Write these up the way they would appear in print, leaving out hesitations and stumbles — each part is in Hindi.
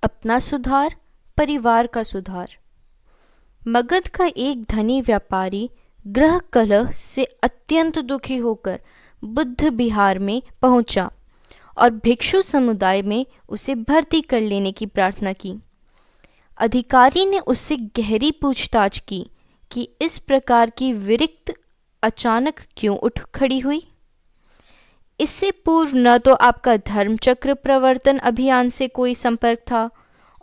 अपना सुधार, परिवार का सुधार। मगध का एक धनी व्यापारी गृह कलह से अत्यंत दुखी होकर बुद्ध विहार में पहुंचा और भिक्षु समुदाय में उसे भर्ती कर लेने की प्रार्थना की। अधिकारी ने उससे गहरी पूछताछ की कि इस प्रकार की विरक्त अचानक क्यों उठ खड़ी हुई। इससे पूर्व न तो आपका धर्मचक्र प्रवर्तन अभियान से कोई संपर्क था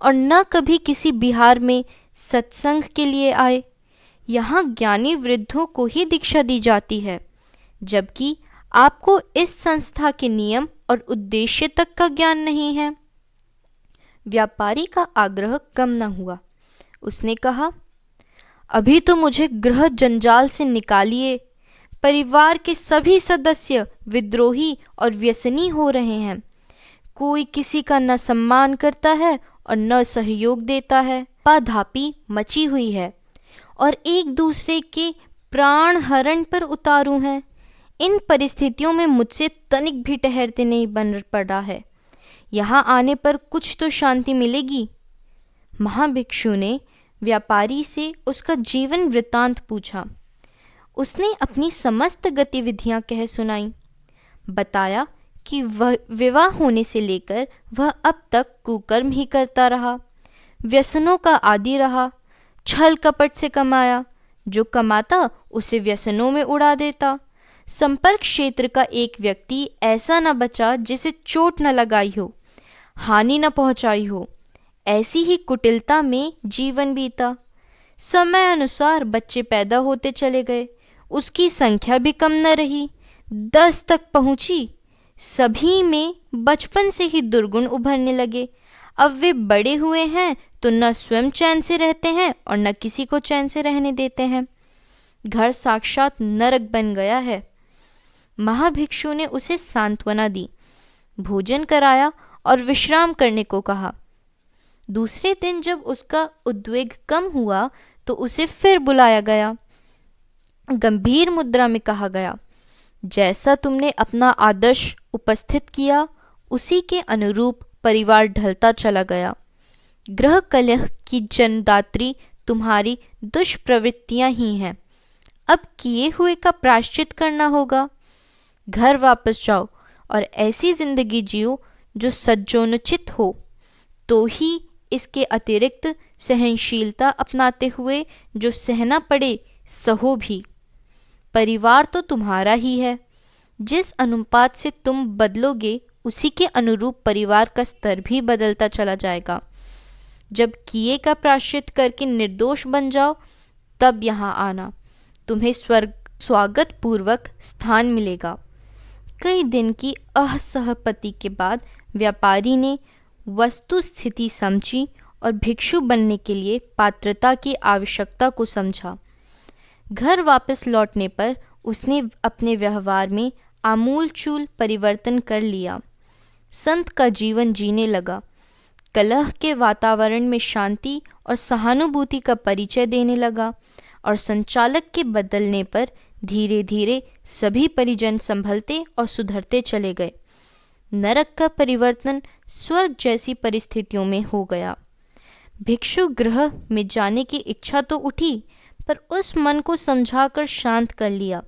और न कभी किसी बिहार में सत्संग के लिए आए। यहाँ ज्ञानी वृद्धों को ही दीक्षा दी जाती है, जबकि आपको इस संस्था के नियम और उद्देश्य तक का ज्ञान नहीं है। व्यापारी का आग्रह कम न हुआ। उसने कहा, अभी तो मुझे गृह जंजाल से निकालिए। परिवार के सभी सदस्य विद्रोही और व्यसनी हो रहे हैं। कोई किसी का न सम्मान करता है और न सहयोग देता है। पाधापी मची हुई है और एक दूसरे के प्राण हरण पर उतारू हैं। इन परिस्थितियों में मुझसे तनिक भी ठहरते नहीं बन पड़ा है। यहाँ आने पर कुछ तो शांति मिलेगी। महाभिक्षु ने व्यापारी से उसका जीवन वृत्तांत पूछा। उसने अपनी समस्त गतिविधियां कह सुनाई। बताया कि वह विवाह होने से लेकर वह अब तक कुकर्म ही करता रहा, व्यसनों का आदी रहा, छल कपट से कमाया, जो कमाता उसे व्यसनों में उड़ा देता। संपर्क क्षेत्र का एक व्यक्ति ऐसा न बचा जिसे चोट न लगाई हो, हानि न पहुंचाई हो। ऐसी ही कुटिलता में जीवन बीता। समय अनुसार बच्चे पैदा होते चले गए। उसकी संख्या भी कम न रही, 10 तक पहुंची। सभी में बचपन से ही दुर्गुण उभरने लगे। अब वे बड़े हुए हैं तो न स्वयं चैन से रहते हैं और न किसी को चैन से रहने देते हैं। घर साक्षात नरक बन गया है। महाभिक्षु ने उसे सांत्वना दी, भोजन कराया और विश्राम करने को कहा। दूसरे दिन जब उसका उद्वेग कम हुआ तो उसे फिर बुलाया गया। गंभीर मुद्रा में कहा गया, जैसा तुमने अपना आदर्श उपस्थित किया उसी के अनुरूप परिवार ढलता चला गया। गृह कलह की जन्मदात्री तुम्हारी दुष्प्रवृत्तियां ही हैं। अब किए हुए का प्रायश्चित करना होगा। घर वापस जाओ और ऐसी जिंदगी जियो जो सज्जोनुचित हो, तो ही इसके अतिरिक्त सहनशीलता अपनाते हुए जो सहना पड़े सहो भी। परिवार तो तुम्हारा ही है। जिस अनुपात से तुम बदलोगे उसी के अनुरूप परिवार का स्तर भी बदलता चला जाएगा। जब किए का प्रायश्चित करके निर्दोष बन जाओ तब यहाँ आना, तुम्हें स्वागत पूर्वक स्थान मिलेगा। कई दिन की असहपति के बाद व्यापारी ने वस्तु स्थिति समझी और भिक्षु बनने के लिए पात्रता की आवश्यकता को समझा। घर वापस लौटने पर उसने अपने व्यवहार में आमूलचूल परिवर्तन कर लिया। संत का जीवन जीने लगा। कलह के वातावरण में शांति और सहानुभूति का परिचय देने लगा और संचालक के बदलने पर धीरे धीरे सभी परिजन संभलते और सुधरते चले गए। नरक का परिवर्तन स्वर्ग जैसी परिस्थितियों में हो गया। भिक्षु गृह में जाने की इच्छा तो उठी, पर उस मन को समझाकर शांत कर लिया।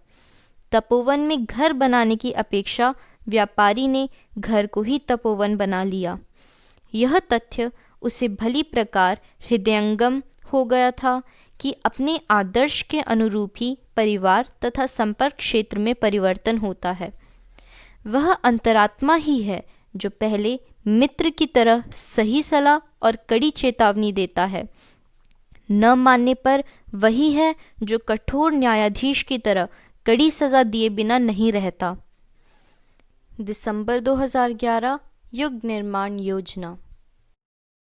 तपोवन में घर बनाने की अपेक्षा व्यापारी ने घर को ही तपोवन बना लिया। यह तथ्य उसे भली प्रकार हृदयंगम हो गया था कि अपने आदर्श के अनुरूप ही परिवार तथा संपर्क क्षेत्र में परिवर्तन होता है। वह अंतरात्मा ही है जो पहले मित्र की तरह सही सलाह और कड़ी चेतावनी देता है। न मानने पर वही है जो कठोर न्यायाधीश की तरह कड़ी सजा दिए बिना नहीं रहता। दिसंबर 2011 युग निर्माण योजना।